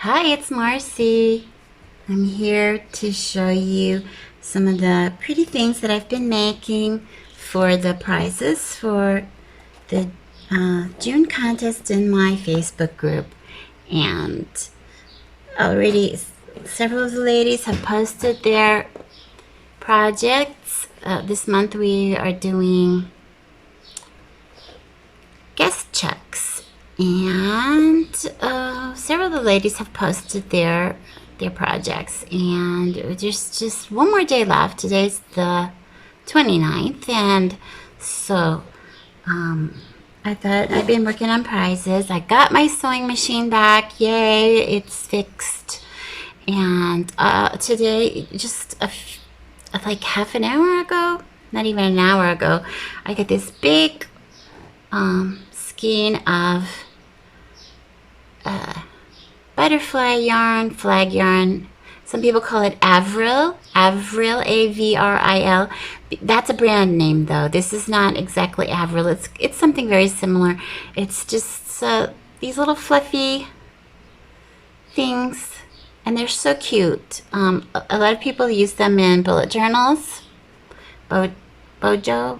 Hi, it's Marcy. I'm here to show you some of the pretty things that I've been making for the prizes for the June contest in my Facebook group. And already several of the ladies have posted their projects. This month we are doing guest checks, and several of the ladies have posted their projects, and there's just one more day left. Today's the 29th, and so I thought I've been working on prizes. I got my sewing machine back. Yay, it's fixed. And today, like half an hour ago, not even an hour ago, I got this big skein of butterfly yarn, flag yarn. Some people call it Avril, Avril. That's a brand name, though. This is not exactly Avril. It's something very similar. It's just these little fluffy things, and they're so cute. A lot of people use them in bullet journals, bujo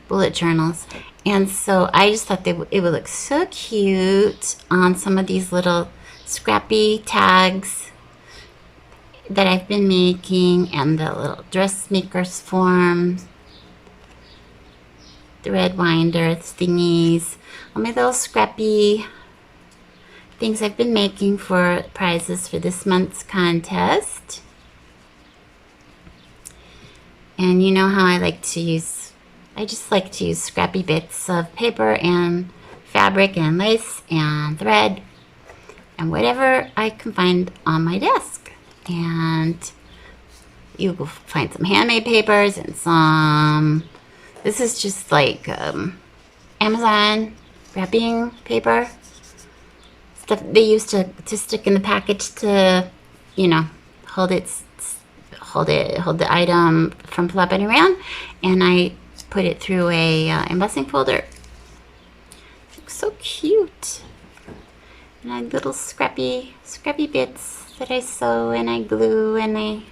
bullet journals. And so I just thought it would look so cute on some of these little scrappy tags that I've been making, and the little dressmakers forms, thread winder thingies, all my little scrappy things I've been making for prizes for this month's contest. And you know how I just like to use scrappy bits of paper and fabric and lace and thread and whatever I can find on my desk. And you will find some handmade papers and this is just like Amazon wrapping paper. Stuff they used to stick in the package to, hold the item from flopping around. And I put it through a embossing folder. Looks so cute. And I little scrappy bits that I sew and I glue and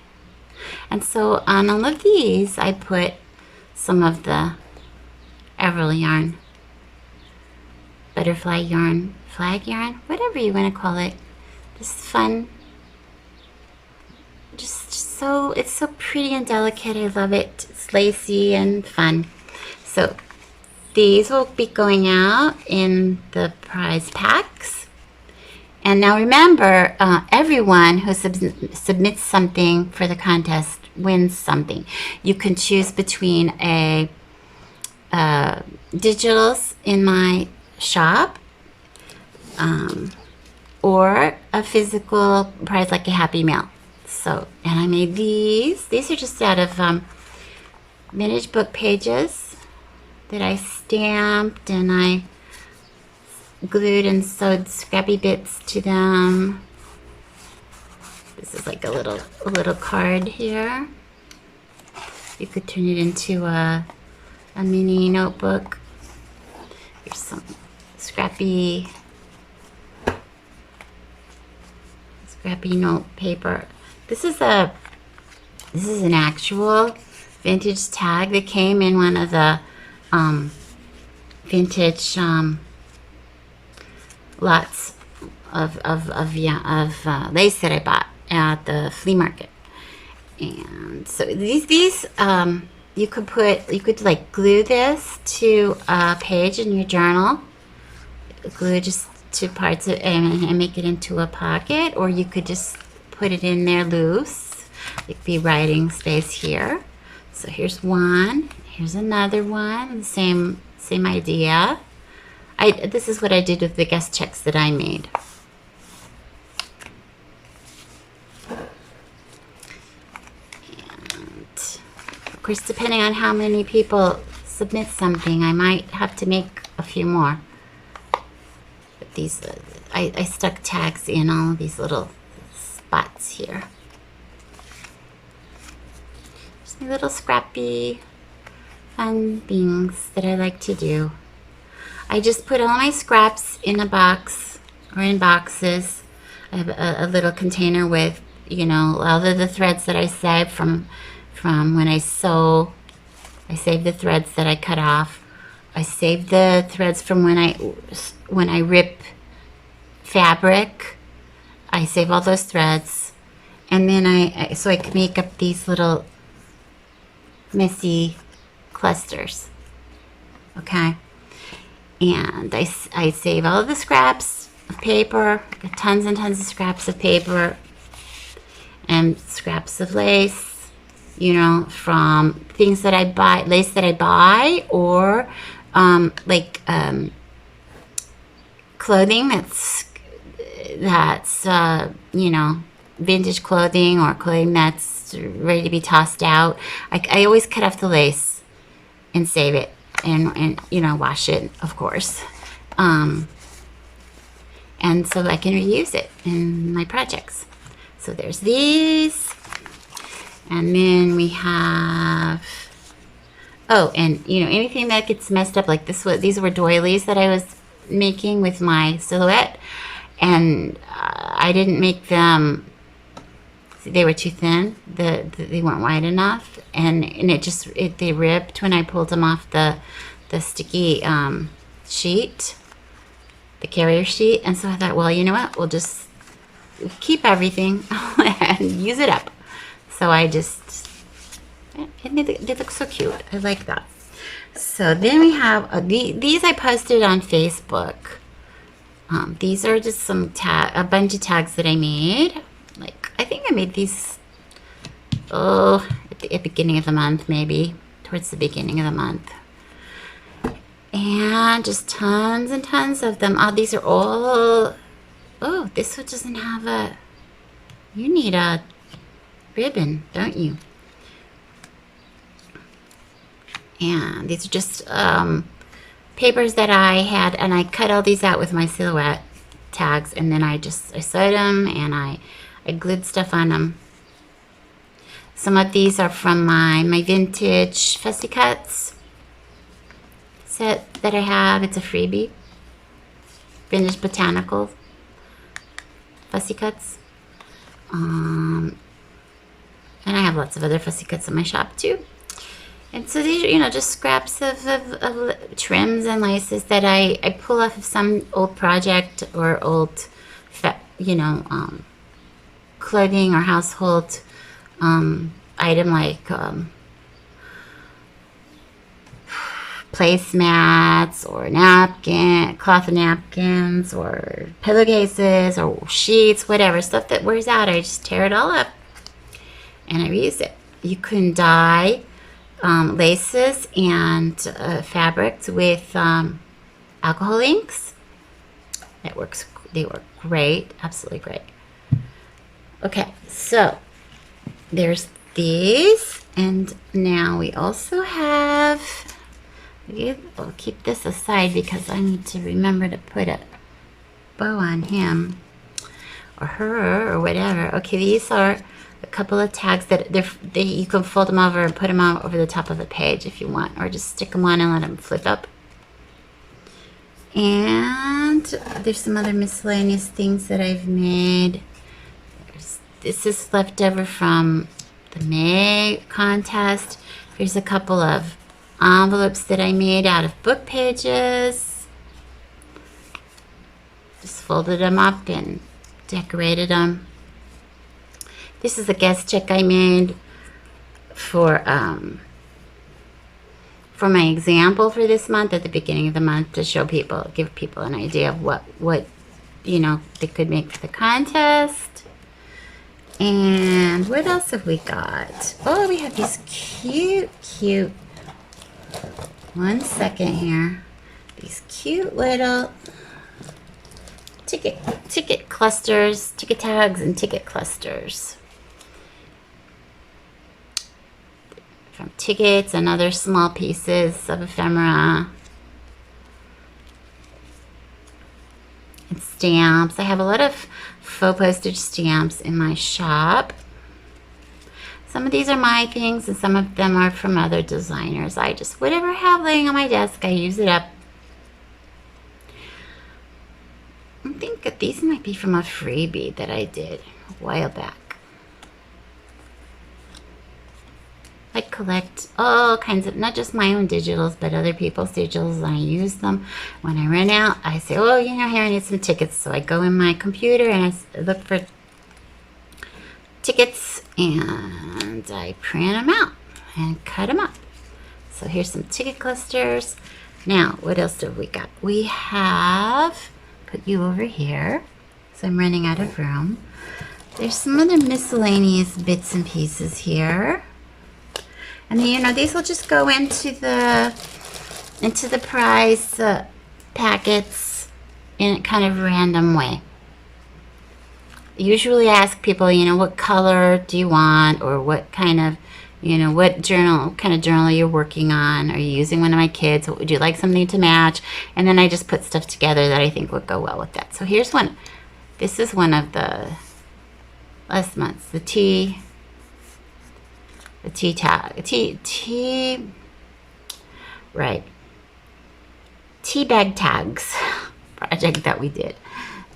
so on all of these I put some of the Avril yarn, butterfly yarn, flag yarn, whatever you want to call it. This is fun. It's so pretty and delicate. I love it. It's lacy and fun. So these will be going out in the prize packs. And now remember, everyone who submits something for the contest wins something. You can choose between a digitals in my shop, or a physical prize like a Happy Mail. So, and I made these. These are just out of vintage book pages that I stamped, and I glued and sewed scrappy bits to them. This is like a little card here. You could turn it into a mini notebook. Here's some scrappy note paper. This is an actual vintage tag that came in one of the vintage lots of lace that I bought at the flea market. And so these you could like glue this to a page in your journal, glue just to parts of and make it into a pocket, or you could just put it in there loose. It could be writing space here. So here's one, here's another one, the same idea. This is what I did with the guest checks that I made. And of course, depending on how many people submit something, I might have to make a few more. But these, I stuck tags in all of these little spots here. Just my little scrappy fun things that I like to do. I just put all my scraps in a box or in boxes. I have a little container with, you know, all of the threads that I saved from when I sew. I save the threads that I cut off. I save the threads from when I rip fabric. I save all those threads, and then so I can make up these little messy clusters. Okay, and I save all of the scraps of paper, tons and tons of scraps of paper, and scraps of lace. You know, from things that I buy, lace that I buy, or clothing that's you know, vintage clothing, or clothing that's ready to be tossed out. I always cut off the lace and save it, and you know, wash it, of course, and so I can reuse it in my projects. So there's these. And then we have, oh, and you know, anything that gets messed up, like these were doilies that I was making with my silhouette, and I didn't make them. They were too thin. They weren't wide enough, and they ripped when I pulled them off the sticky sheet, the carrier sheet. And so I thought, well, you know what? We'll just keep everything and use it up. So I just, and they look so cute. I like that. So then we have, these I posted on Facebook. These are just a bunch of tags that I made. Like, I think I made these, at the beginning of the month, maybe. Towards the beginning of the month. And just tons and tons of them. These are all, this one doesn't have you need a ribbon, don't you? And these are just papers that I had, and I cut all these out with my silhouette tags, and then I sewed them, and I glued stuff on them. Some of these are from my vintage fussy cuts set that I have. It's a freebie. Vintage botanical fussy cuts. And I have lots of other fussy cuts in my shop too. And so these are, you know, just scraps of trims and laces that I pull off of some old project or old, you know, clothing or household item, like placemats or cloth napkins or pillowcases or sheets, whatever, stuff that wears out. I just tear it all up and I reuse it. You can dye laces and fabrics with alcohol inks. They work great, absolutely great. Okay, so there's these, and now we also have, I'll keep this aside because I need to remember to put a bow on him or her or whatever. Okay, these are a couple of tags that you can fold them over and put them on over the top of the page if you want, or just stick them on and let them flip up. And there's some other miscellaneous things that I've made. This is left over from the May contest. Here's a couple of envelopes that I made out of book pages. Just folded them up and decorated them. This is a guest check I made for my example for this month at the beginning of the month to show people, give people an idea of what you know they could make for the contest. And what else have we got? Oh, we have these cute, one second here. These cute little ticket clusters, ticket tags and ticket clusters. From tickets and other small pieces of ephemera. And stamps. I have a lot of faux postage stamps in my shop. Some of these are my things and some of them are from other designers. I just, whatever I have laying on my desk, I use it up. I think Look at these, might be from a freebie that I did a while back. I collect all kinds of, not just my own digitals, but other people's digitals, and I use them. When I run out, I say, oh, you know, here, I need some tickets. So I go in my computer and I look for tickets, and I print them out and cut them up. So here's some ticket clusters. Now, what else have we got? We have, put you over here, so I'm running out of room. There's some other miscellaneous bits and pieces here. And then, you know, these will just go into the prize packets in a kind of random way. Usually I ask people, you know, what color do you want, or what kind of, you know, what kind of journal you're working on. Are you using one of my kids? Would you like something to match? And then I just put stuff together that I think would go well with that. So here's one. This is one of the last month's, the tea bag tags project that we did.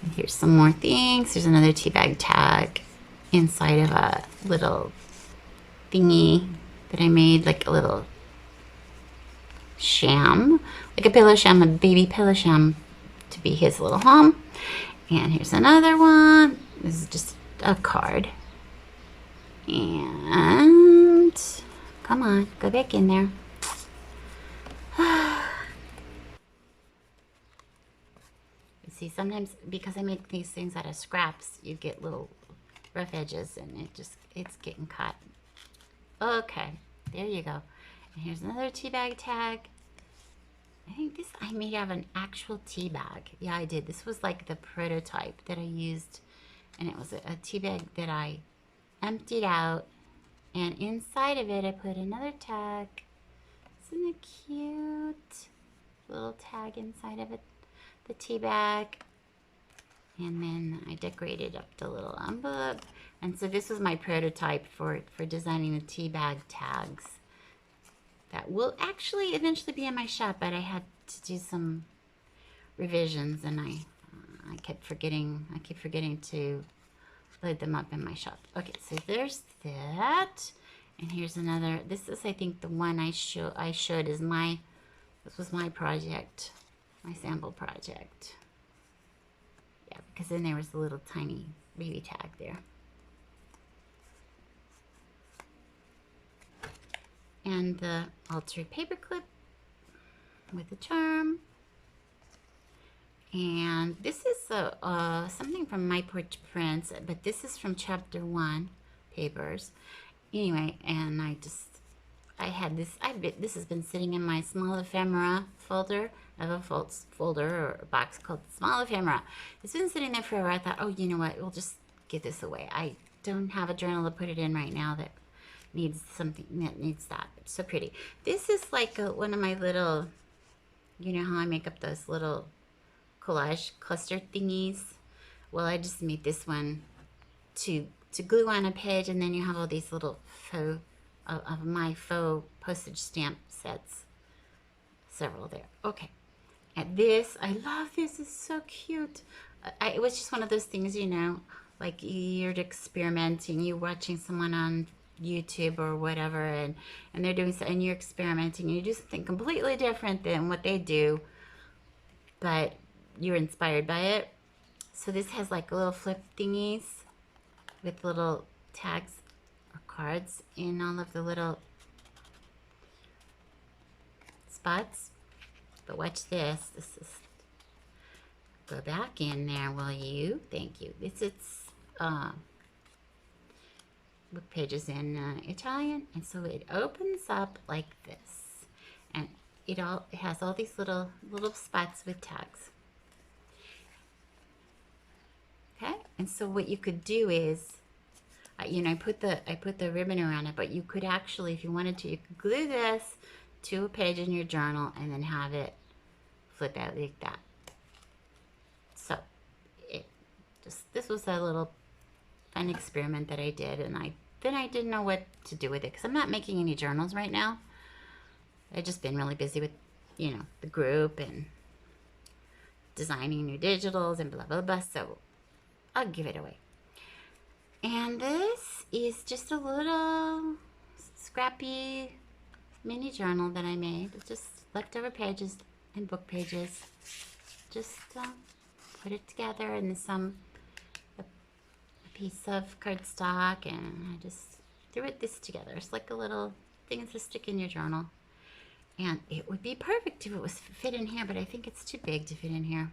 And here's some more things. There's another tea bag tag inside of a little thingy that I made, like a little sham, like a pillow sham, a baby pillow sham, to be his little home. And here's another one. This is just a card. And come on, go back in there. See, sometimes because I make these things out of scraps, you get little rough edges, and it's getting caught. Okay, there you go. And here's another tea bag tag. I think this I made out of an actual tea bag. Yeah, I did. This was like the prototype that I used, and it was a tea bag that I emptied out, and inside of it I put another tag. Isn't it cute? Little tag inside of it, the tea bag. And then I decorated up the little envelope. And so this was my prototype for designing the tea bag tags that will actually eventually be in my shop, but I had to do some revisions, and I kept forgetting to load them up in my shop. Okay, so there's that. And here's another. This is, I think, the one I showed is this was my project, my sample project. Yeah, because then there was a little tiny baby tag there. And the altered paper clip with the charm. And this is something from My Porch Prints, but this is from Chapter 1 papers. Anyway, and I had this, this has been sitting in my small ephemera folder. I have a folder or a box called Small Ephemera. It's been sitting there forever. I thought, oh, you know what, we'll just give this away. I don't have a journal to put it in right now that needs something, that needs that. It's so pretty. This is like one of my little, you know how I make up those little collage cluster thingies? Well, I just made this one to glue on a page, and then you have all these little faux, of my faux postage stamp sets. Several there. Okay. And this, I love this. It's so cute. It was just one of those things, you know, like you're experimenting, you're watching someone on YouTube or whatever, and they're doing so, and you're experimenting, you do something completely different than what they do, but you're inspired by it. So this has like little flip thingies with little tags or cards in all of the little spots. But watch this. This is, go back in there, will you? Thank you. This is book pages in Italian, and so it opens up like this, and it has all these little spots with tags. Okay, and so what you could do is, you know, I put the ribbon around it, but you could actually, if you wanted to, you could glue this to a page in your journal and then have it flip out like that. So this was a little fun experiment that I did, and I didn't know what to do with it because I'm not making any journals right now. I've just been really busy with, you know, the group and designing new digitals and blah, blah, blah. So I'll give it away. And this is just a little scrappy mini journal that I made. It's just leftover pages and book pages. Just put it together in a piece of cardstock, and I just threw this together. It's like a little thing to stick in your journal. And it would be perfect if it was fit in here, but I think it's too big to fit in here.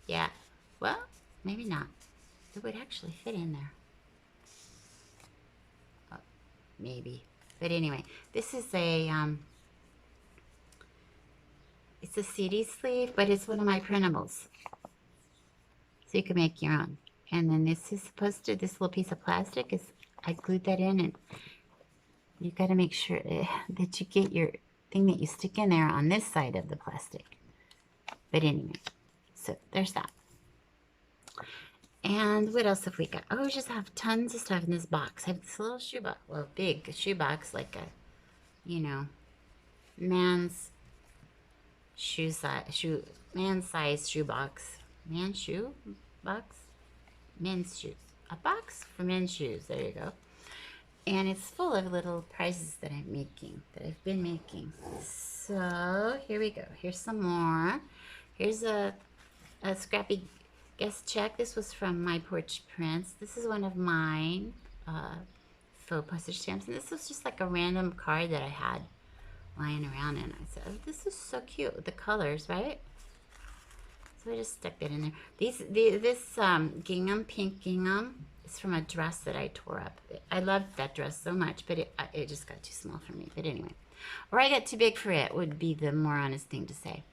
Yeah, well, maybe not. It would actually fit in there. Oh, maybe. But anyway, this is a, it's a CD sleeve, but it's one of my printables. So you can make your own. And then this is supposed to, this little piece of plastic is, I glued that in, and you got to make sure that you get your thing that you stick in there on this side of the plastic. But anyway, so there's that. And what else have we got? Oh, we just have tons of stuff in this box. I have this little shoe box, well, big shoe box, like a, you know, man's shoe size, man's size shoe box. Man's shoe box? Men's shoes. A box for men's shoes. There you go. And it's full of little prizes that I'm making, that I've been making. So here we go. Here's some more. Here's a scrappy guest check. This was from My Porch Prints. This is one of mine faux postage stamps. And this was just like a random card that I had lying around. And I said, oh, this is so cute with the colors, right? So I just stuck that in there. This gingham, pink gingham, is from a dress that I tore up. I loved that dress so much, but it just got too small for me. But anyway, or I got too big for it would be the more honest thing to say.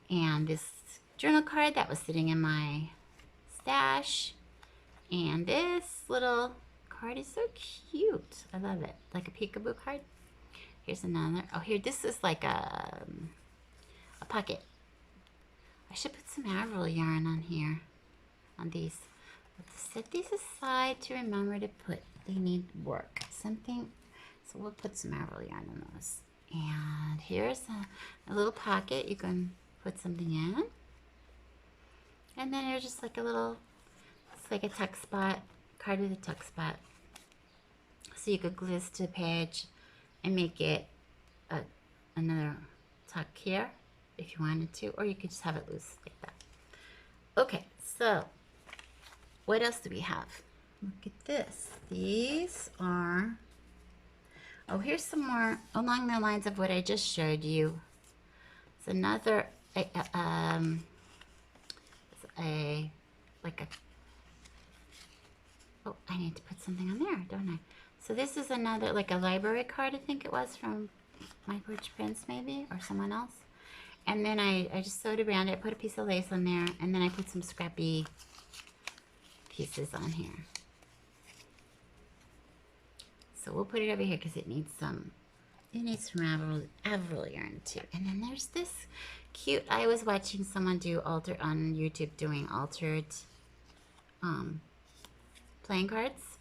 And this journal card that was sitting in my stash. And this little card is so cute. I love it. Like a peekaboo card. Here's another. Oh, here, this is like a pocket. I should put some Avril yarn on here, on these. Let's set these aside to remember to put. They need work. Something. So we'll put some Avril yarn on those. And here's a little pocket you can put something in. And then there's just like a little, it's like a tuck spot, card with a tuck spot. So you could glue this to a page and make it another tuck here if you wanted to, or you could just have it loose like that. Okay, so what else do we have? Look at this. These are, oh, here's some more along the lines of what I just showed you. It's another, oh, I need to put something on there, don't I? So this is another, like a library card, I think it was from My Porch Prints maybe, or someone else. And then I just sewed around it, put a piece of lace on there, and then I put some scrappy pieces on here. So we'll put it over here because it needs some Avril yarn too. And then there's this cute, I was watching someone do on YouTube doing altered playing cards.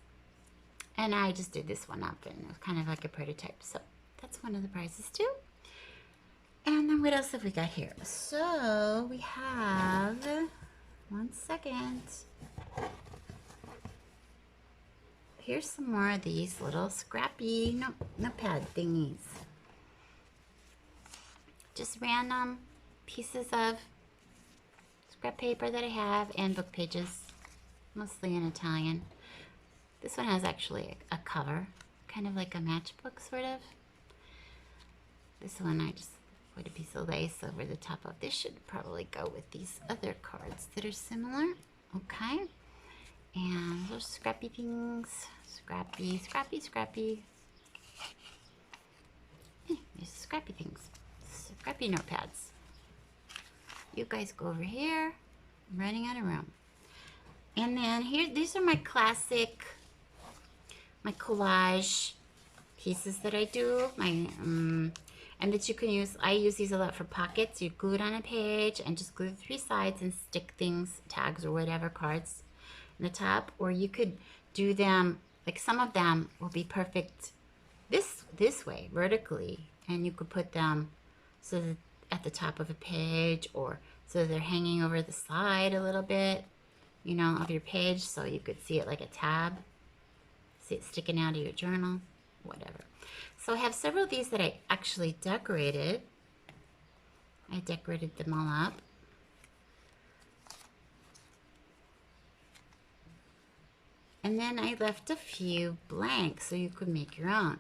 And I just did this one up, and it was kind of like a prototype. So that's one of the prizes too. And then what else have we got here? So we have, one second. Here's some more of these little scrappy notepad thingies. Just random pieces of scrap paper that I have and book pages, mostly in Italian. This one has actually a cover, kind of like a matchbook sort of. This one I just put a piece of lace over the top of. This should probably go with these other cards that are similar. Okay. And those scrappy things. Scrappy. These scrappy things. Scrappy notepads. You guys go over here. I'm running out of room. And then here, these are my classic, my collage pieces that I do. And that you can use. I use these a lot for pockets. You glue it on a page and just glue the three sides and stick things, tags or whatever, cards in the top. Or you could do them, like some of them will be perfect this way, vertically. And you could put them so that at the top of a page, or so they're hanging over the side a little bit, you know, of your page, so you could see it like a tab, see it sticking out of your journal, whatever. So I have several of these that I actually decorated. I decorated them all up. And then I left a few blank so you could make your own.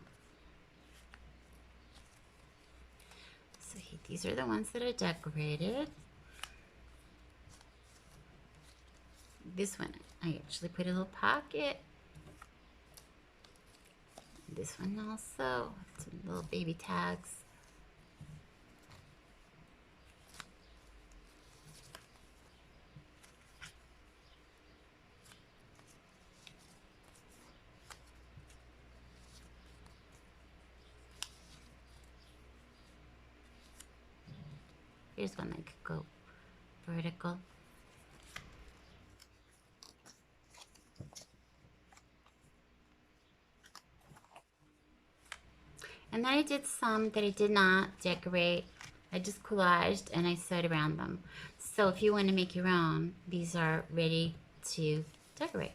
So these are the ones that I decorated. This one, I actually put a little pocket. This one also, some little baby tags. Here's one that could go vertical. And then I did some that I did not decorate. I just collaged and I sewed around them. So if you want to make your own, these are ready to decorate.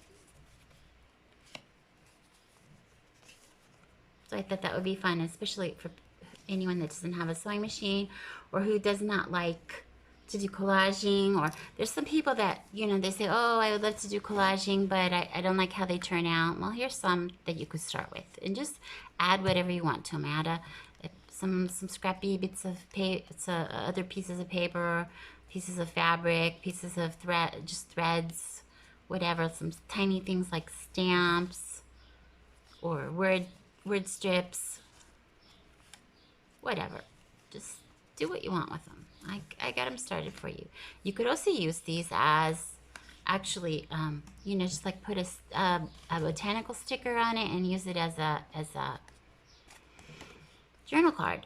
So I thought that would be fun, especially for anyone that doesn't have a sewing machine or who does not like to do collaging. Or there's some people that, you know, they say, oh, I would love to do collaging, but I don't like how they turn out. Well, here's some that you could start with, and just add whatever you want to them. Add some scrappy bits of paper, other pieces of paper, pieces of fabric, pieces of thread, just threads, whatever. Some tiny things like stamps or word strips, whatever. Just do what you want with them. I got them started for you. You could also use these as actually, you know, just like put a botanical sticker on it and use it as a journal card.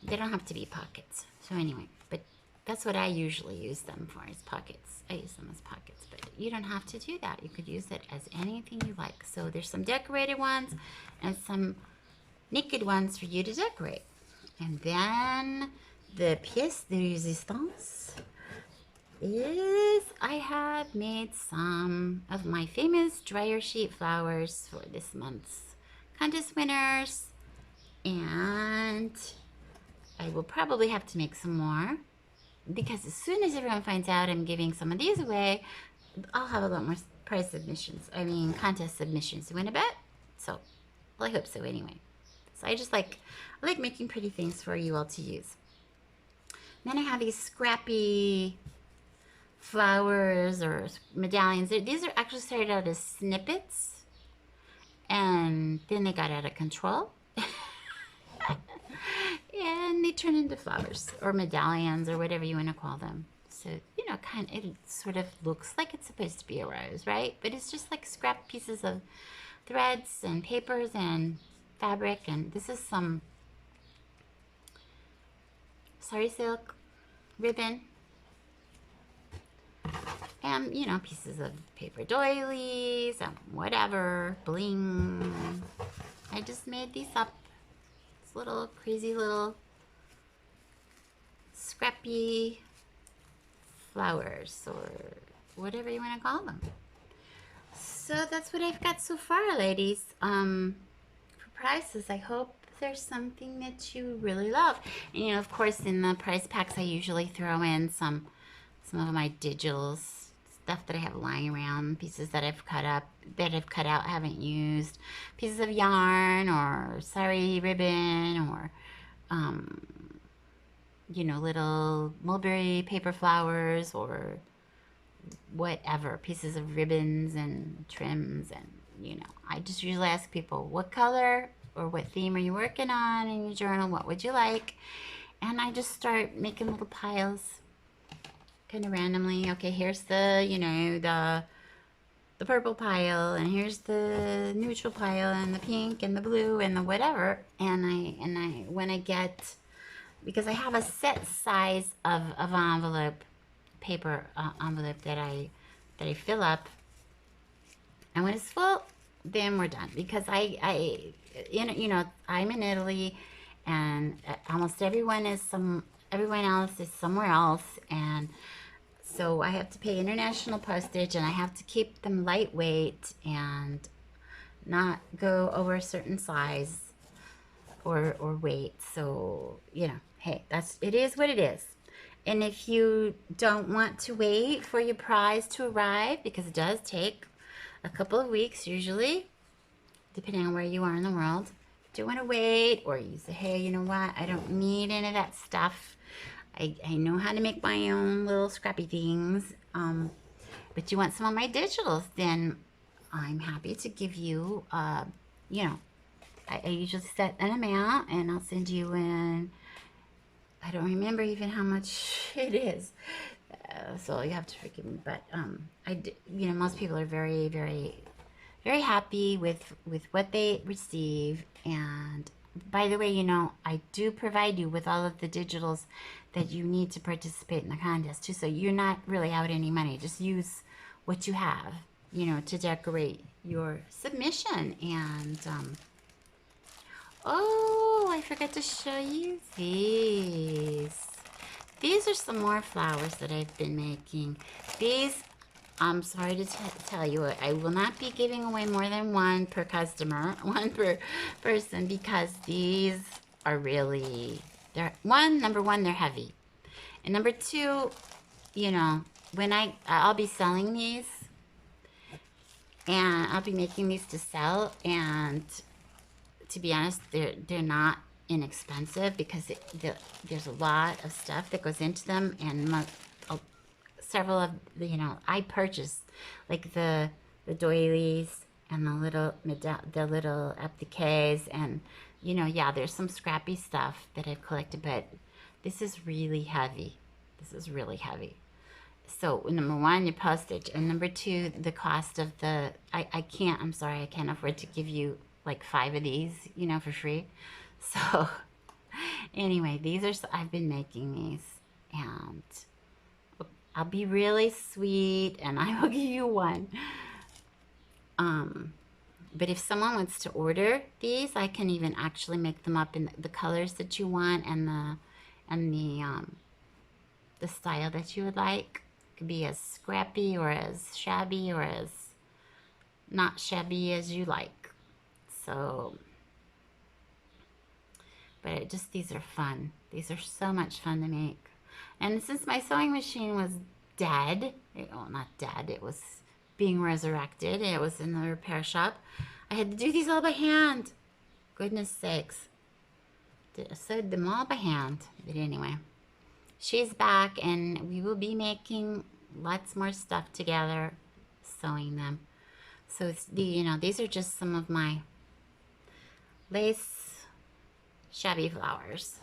They don't have to be pockets. So anyway, but that's what I usually use them for, is pockets. I use them as pockets, but you don't have to do that. You could use it as anything you like. So there's some decorated ones and some naked ones for you to decorate. And then the pièce de résistance is I have made some of my famous dryer sheet flowers for this month's contest winners, and I will probably have to make some more, because as soon as everyone finds out I'm giving some of these away, I'll have a lot more prize submissions. I mean, contest submissions. You want to bet? So, well, I hope so anyway. So I like making pretty things for you all to use. Then I have these scrappy flowers or medallions. These are actually started out as snippets, and then they got out of control. And they turn into flowers or medallions or whatever you want to call them. So, you know, it sort of looks like it's supposed to be a rose, right? But it's just like scrap pieces of threads and papers and fabric. And this is some sari silk ribbon. And, you know, pieces of paper doilies and whatever, bling. I just made these up. Little crazy little scrappy flowers or whatever you want to call them. So that's what I've got so far, ladies. For prizes, I hope there's something that you really love. And, you know, of course, in the prize packs, I usually throw in some of my digitals, stuff that I have lying around, pieces that I've cut up, that I've cut out, haven't used, pieces of yarn or sari ribbon, or you know, little mulberry paper flowers, or whatever, pieces of ribbons and trims. And, you know, I just usually ask people, what color or what theme are you working on in your journal? What would you like? And I just start making little piles kind of randomly. Okay, here's the, you know, the purple pile, and here's the neutral pile, and the pink and the blue and the whatever. And I when I get, because I have a set size of envelope, paper envelope that I fill up, and when it's full, then we're done. Because I you know, I'm in Italy, and almost everyone everyone else is somewhere else, and so I have to pay international postage, and I have to keep them lightweight and not go over a certain size or weight. So, hey, it is what it is. And if you don't want to wait for your prize to arrive, because it does take a couple of weeks usually, depending on where you are in the world, do you want to wait, or you say, hey, you know what, I don't need any of that stuff. I know how to make my own little scrappy things. But you want some of my digitals, then I'm happy to give you, you know, I usually set an amount, and I'll send you in. I don't remember even how much it is, so you have to forgive me. But most people are very, very, very happy with what they receive. And by the way, I do provide you with all of the digitals that you need to participate in the contest too. So you're not really out any money. Just use what you have, to decorate your submission. And oh, I forgot to show you these. These are some more flowers that I've been making. These, I'm sorry to tell you, I will not be giving away more than one per customer, one per person, because these are really, number one, they're heavy. And number two, when I'll be selling these, and I'll be making these to sell, and to be honest, they're not inexpensive, because there's a lot of stuff that goes into them, and several of I purchased, like the doilies and the little appliques, and yeah, there's some scrappy stuff that I've collected, but this is really heavy. This is really heavy. So number one, your postage, and number two, the cost of I'm sorry, I can't afford to give you like 5 of these, for free. So anyway, I've been making these, and I'll be really sweet, and I will give you one. But if someone wants to order these, I can even actually make them up in the colors that you want, and the style that you would like. It could be as scrappy or as shabby or as not shabby as you like. So, but these are fun. These are so much fun to make. And since my sewing machine was dead, not dead, it was being resurrected, it was in the repair shop, I had to do these all by hand. Goodness sakes. I sewed them all by hand. But anyway, she's back, and we will be making lots more stuff together, sewing them. So it's these are just some of my lace shabby flowers.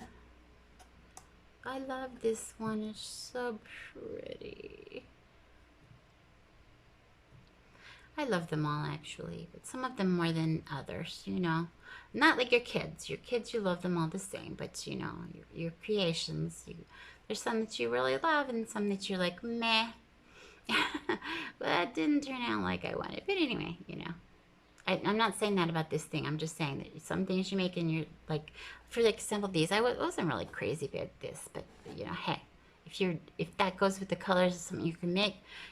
I love this one. It's so pretty. I love them all, actually, but some of them more than others, Not like your kids. Your kids, you love them all the same, but, your creations, there's some that you really love and some that you're like, meh. Well, that didn't turn out like I wanted. But anyway, I'm not saying that about this thing. I'm just saying that some things you make, and you're like, for example, these, I wasn't really crazy about this, but hey, if that goes with the colors of something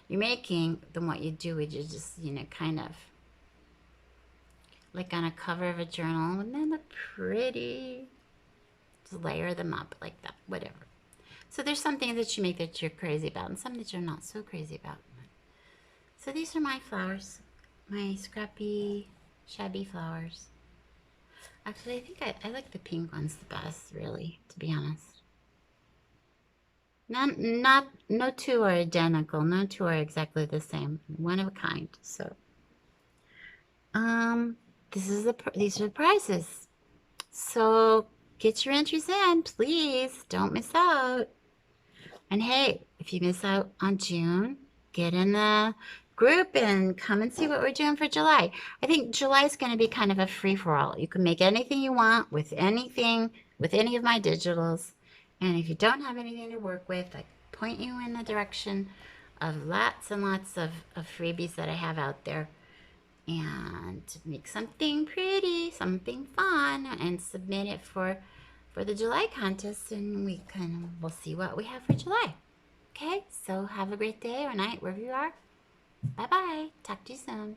you're making, then what you do is you just kind of like on a cover of a journal, and then look pretty. Just layer them up like that, whatever. So there's some things that you make that you're crazy about, and some that you're not so crazy about. So these are my flowers. My scrappy, shabby flowers. Actually, I think I like the pink ones the best, really, to be honest. No two are identical. No two are exactly the same. One of a kind. So, these are the prizes. So get your entries in, please. Don't miss out. And hey, if you miss out on June, get in the group and come and see what we're doing for July. I think July is going to be kind of a free-for-all. You can make anything you want with anything, with any of my digitals. And if you don't have anything to work with, I point you in the direction of lots and lots of freebies that I have out there. And make something pretty, something fun, and submit it for for the July contest, and we'll see what we have for July. Okay, so have a great day or night wherever you are. Bye bye. Talk to you soon.